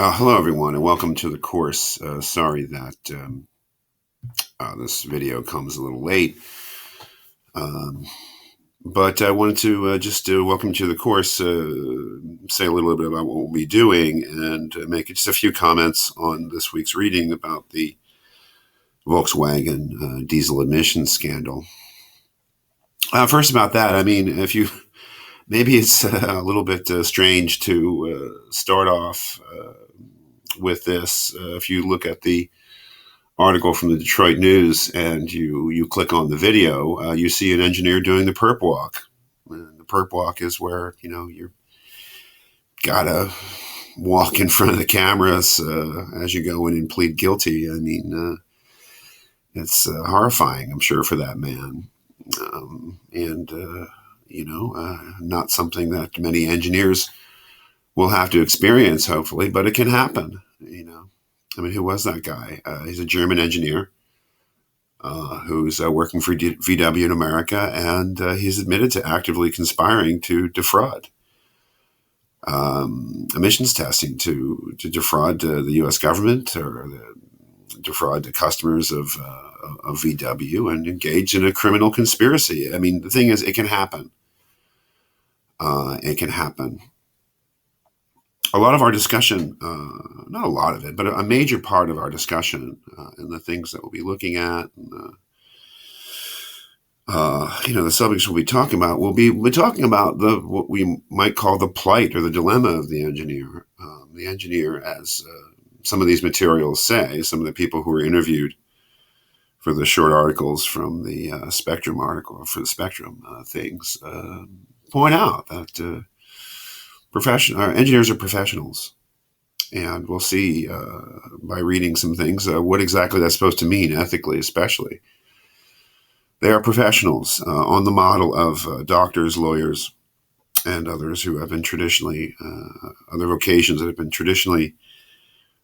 Hello, everyone, and welcome to the course. Sorry that this video comes a little late, um, but I wanted to just welcome to the course, say a little bit about what we'll be doing, and make just a few comments on this week's reading about the Volkswagen diesel emissions scandal. First about that, I mean, maybe it's a little bit strange to start off with this. If you look at the article from the Detroit News and you click on the video, you see an engineer doing the perp walk. And the perp walk is where you gotta walk in front of the cameras as you go in and plead guilty. I mean, it's horrifying, I'm sure, for that man, and not something that many engineers will have to experience, hopefully, but it can happen. I mean, who was that guy? He's a German engineer who's working for VW in America, and he's admitted to actively conspiring to defraud emissions testing, to defraud the U.S. government or defraud the customers of VW and engage in a criminal conspiracy. I mean, the thing is, it can happen. It can happen. A lot of our discussion, not a lot of it, but a major part of our discussion and the things that we'll be looking at, and, the subjects we'll be talking about, we're talking about what we might call the plight or the dilemma of the engineer. The engineer, as some of these materials say, some of the people who were interviewed for the short articles from the Spectrum article, for the Spectrum things, point out that engineers are professionals, and we'll see by reading some things what exactly that's supposed to mean ethically, especially. They are professionals on the model of doctors, lawyers, and others who have been traditionally, other vocations that have been traditionally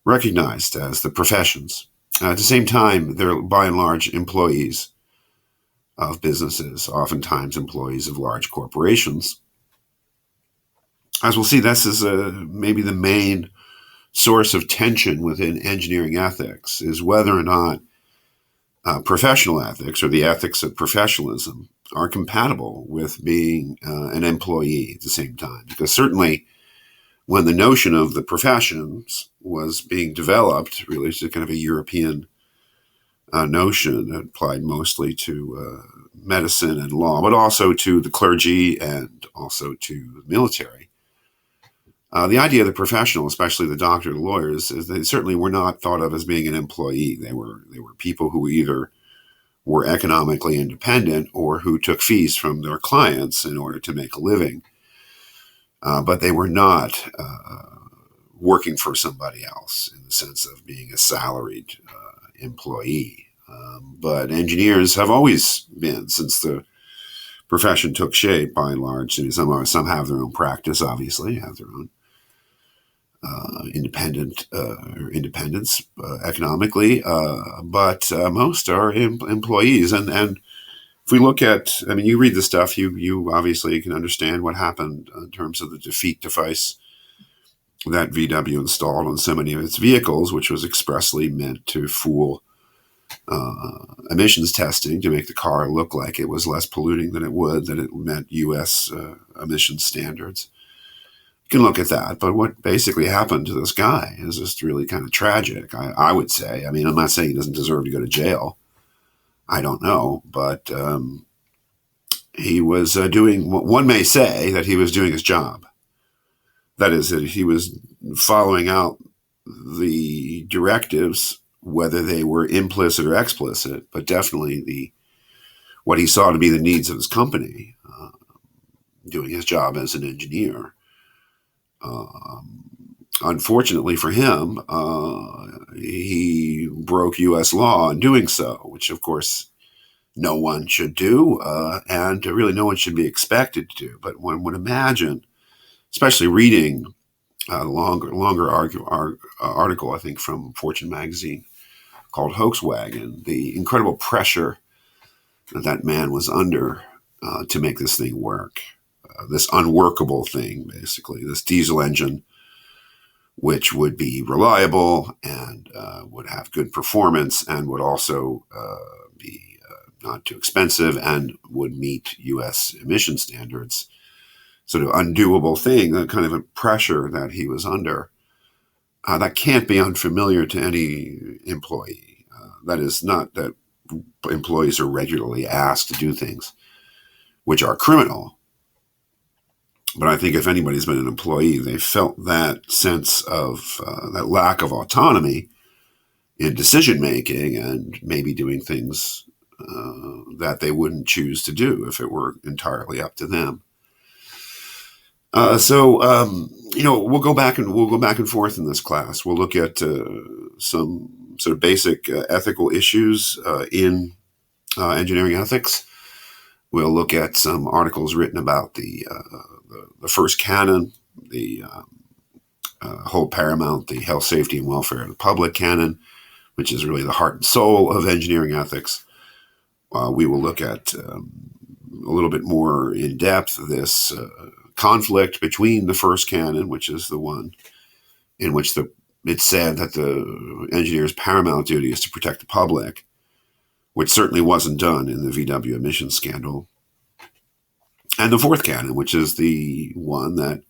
recognized as the professions. At the same time, they're by and large employees of businesses, oftentimes employees of large corporations. As we'll see, this is maybe the main source of tension within engineering ethics, is whether or not professional ethics, or the ethics of professionalism, are compatible with being an employee at the same time. Because certainly when the notion of the professions was being developed, really it's kind of a European notion that applied mostly to medicine and law, but also to the clergy and also to the military. The idea of the professional, especially the doctor, the lawyers, is they certainly were not thought of as being an employee. They were people who either were economically independent or who took fees from their clients in order to make a living. But they were not working for somebody else in the sense of being a salaried employee. But engineers have always been, since the profession took shape, by and large. And some have their own practice, obviously, have their own independence economically, but most are employees. And if we look at, I mean, you read the stuff, you obviously can understand what happened in terms of the defeat device that VW installed on so many of its vehicles, which was expressly meant to fool emissions testing, to make the car look like it was less polluting than it met U.S. emission standards. You can look at that, but what basically happened to this guy is just really kind of tragic, I would say. I mean, I'm not saying he doesn't deserve to go to jail. I don't know, but he was doing, one may say that he was doing his job. That is, that he was following out the directives, whether they were implicit or explicit, but definitely what he saw to be the needs of his company, doing his job as an engineer. Unfortunately for him, he broke U.S. law in doing so, which of course no one should do, and really no one should be expected to do. But one would imagine, especially reading a longer article, I think, from Fortune magazine called Volkswagen, the incredible pressure that man was under to make this thing work. This unworkable thing, basically, this diesel engine which would be reliable and would have good performance and would also be not too expensive and would meet U.S. emission standards. Sort of undoable thing, the kind of a pressure that he was under. That can't be unfamiliar to any employee. That is not that employees are regularly asked to do things which are criminal. But I think if anybody's been an employee, they felt that sense of that lack of autonomy in decision making and maybe doing things that they wouldn't choose to do if it were entirely up to them. We'll go back and forth in this class. We'll look at some sort of basic ethical issues in engineering ethics. We'll look at some articles written about the first canon, the hold paramount the health, safety, and welfare of the public canon, which is really the heart and soul of engineering ethics. We will look at a little bit more in depth this conflict between the first canon, which is the one in which it's said that the engineer's paramount duty is to protect the public, which certainly wasn't done in the VW emissions scandal, and the fourth canon, which is the one that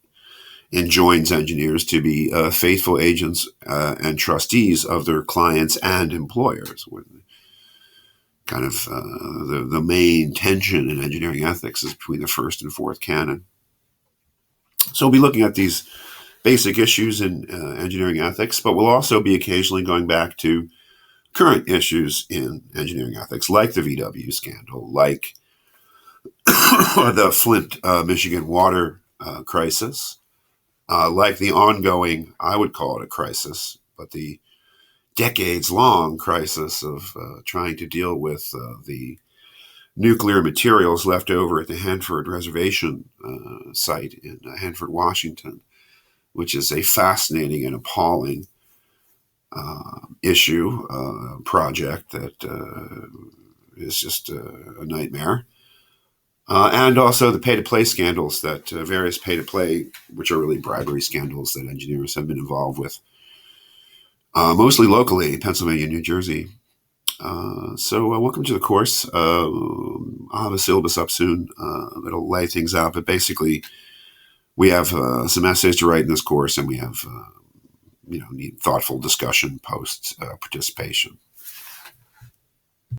enjoins engineers to be faithful agents and trustees of their clients and employers. Kind of the main tension in engineering ethics is between the first and fourth canon. So we'll be looking at these basic issues in engineering ethics, but we'll also be occasionally going back to current issues in engineering ethics, like the VW scandal, like the Flint, Michigan water crisis, like the ongoing, I would call it a crisis, but the decades-long crisis of trying to deal with the nuclear materials left over at the Hanford Reservation site in Hanford, Washington, which is a fascinating and appalling project that is just a nightmare. And also the pay-to-play scandals that various pay-to-play, which are really bribery scandals that engineers have been involved with, mostly locally, Pennsylvania and New Jersey. So welcome to the course. I'll have a syllabus up soon that'll lay things out, but basically we have some essays to write in this course, and we have need thoughtful discussion post participation.